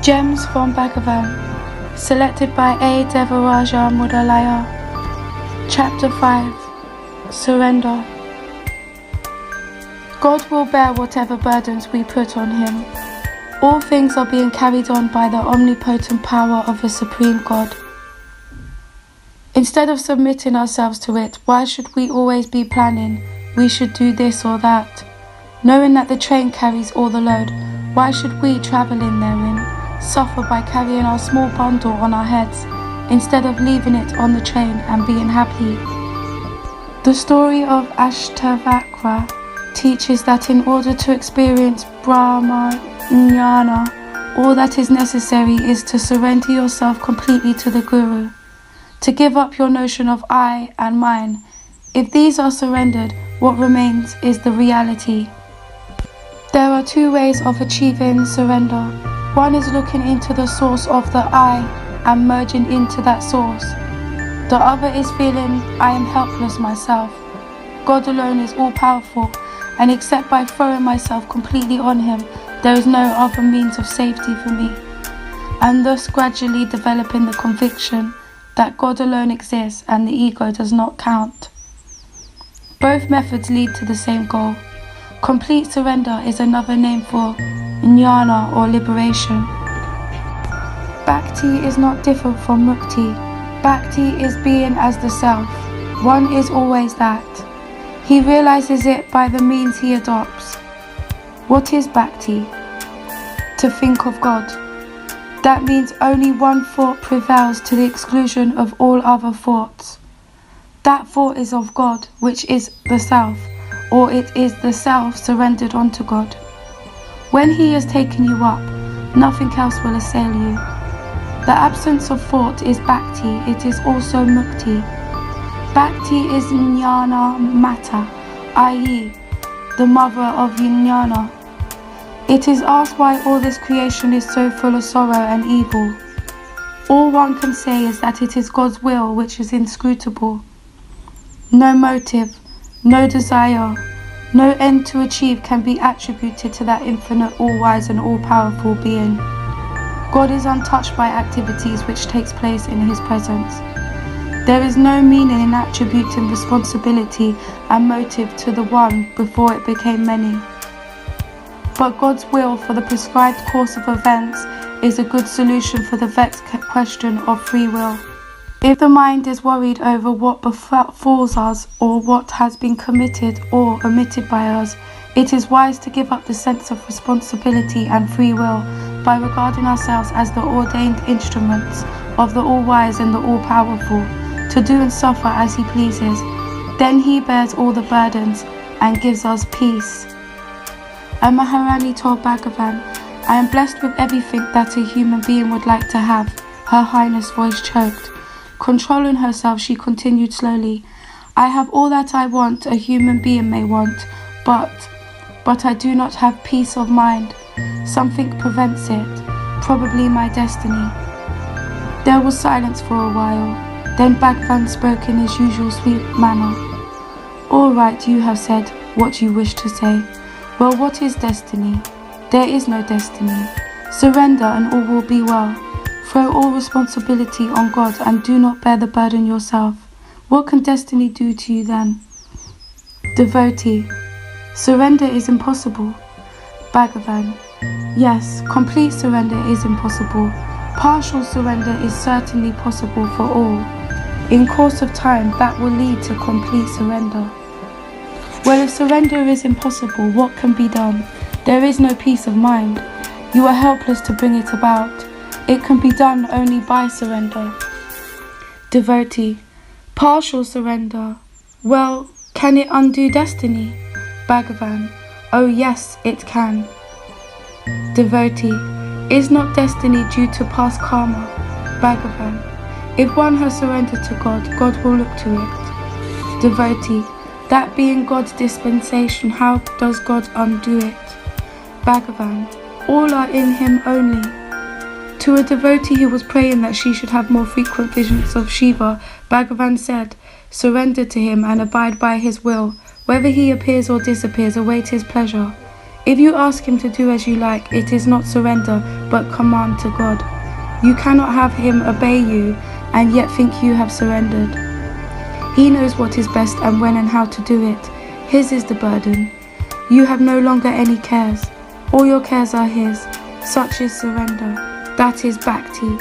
Gems from Bhagavan, selected by A. Devaraja Mudaliar. Chapter 5. Surrender. God will bear whatever burdens we put on Him. All things are being carried on by the omnipotent power of the Supreme God. Instead of submitting ourselves to it, why should we always be planning we should do this or that? Knowing that the train carries all the load, why should we travel in therein, suffer by carrying our small bundle on our heads, instead of leaving it on the train and being happy? The story of Ashtavakra teaches that in order to experience Brahmanyana, all that is necessary is to surrender yourself completely to the Guru, to give up your notion of I and mine. If these are surrendered, what remains is the reality. There are two ways of achieving surrender. One is looking into the source of the I and merging into that source. The other is feeling I am helpless myself. God alone is all-powerful, and except by throwing myself completely on Him, there is no other means of safety for me, and thus gradually developing the conviction that God alone exists and the ego does not count. Both methods lead to the same goal. Complete surrender is another name for jnana or liberation. Bhakti is not different from mukti. Bhakti is being as the self. One is always that. He realizes it by the means he adopts. What is bhakti? To think of God. That means only one thought prevails to the exclusion of all other thoughts. That thought is of God, which is the self, or it is the self surrendered onto God. When He has taken you up, nothing else will assail you. The absence of thought is bhakti, it is also mukti. Bhakti is jnana mata, i.e., the mother of jnana. It is asked why all this creation is so full of sorrow and evil. All one can say is that it is God's will which is inscrutable. No motive, no desire, no end to achieve can be attributed to that infinite, all-wise and all-powerful being. God is untouched by activities which takes place in His presence. There is no meaning in attributing responsibility and motive to the one before it became many. But God's will for the prescribed course of events is a good solution for the vexed question of free will. If the mind is worried over what befalls us or what has been committed or omitted by us, it is wise to give up the sense of responsibility and free will by regarding ourselves as the ordained instruments of the all-wise and the all-powerful, to do and suffer as He pleases. Then He bears all the burdens and gives us peace. And Maharani told Bhagavan, I am blessed with everything that a human being would like to have. Her Highness' voice choked. Controlling herself, she continued slowly, I have all that I want a human being may want, but I do not have peace of mind. Something prevents it, probably my destiny. There was silence for a while. Then Bhagavan spoke in his usual sweet manner. All right, you have said what you wish to say. Well, what is destiny? There is no destiny. Surrender and all will be well. Throw all responsibility on God and do not bear the burden yourself. What can destiny do to you then? Devotee. Surrender is impossible. Bhagavan. Yes, complete surrender is impossible. Partial surrender is certainly possible for all. In course of time, that will lead to complete surrender. Well, if surrender is impossible, what can be done? There is no peace of mind. You are helpless to bring it about. It can be done only by surrender. Devotee. Partial surrender. Well, can it undo destiny? Bhagavan. Oh yes, it can. Devotee. Is not destiny due to past karma? Bhagavan. If one has surrendered to God, God will look to it. Devotee. That being God's dispensation, how does God undo it? Bhagavan. All are in Him only. To a devotee who was praying that she should have more frequent visions of Shiva, Bhagavan said, surrender to Him and abide by His will. Whether He appears or disappears, await His pleasure. If you ask him to do as you like, it is not surrender, but command to God. You cannot have him obey you and yet think you have surrendered. He knows what is best and when and how to do it. His is the burden. You have no longer any cares. All your cares are his. Such is surrender. That is bhakti.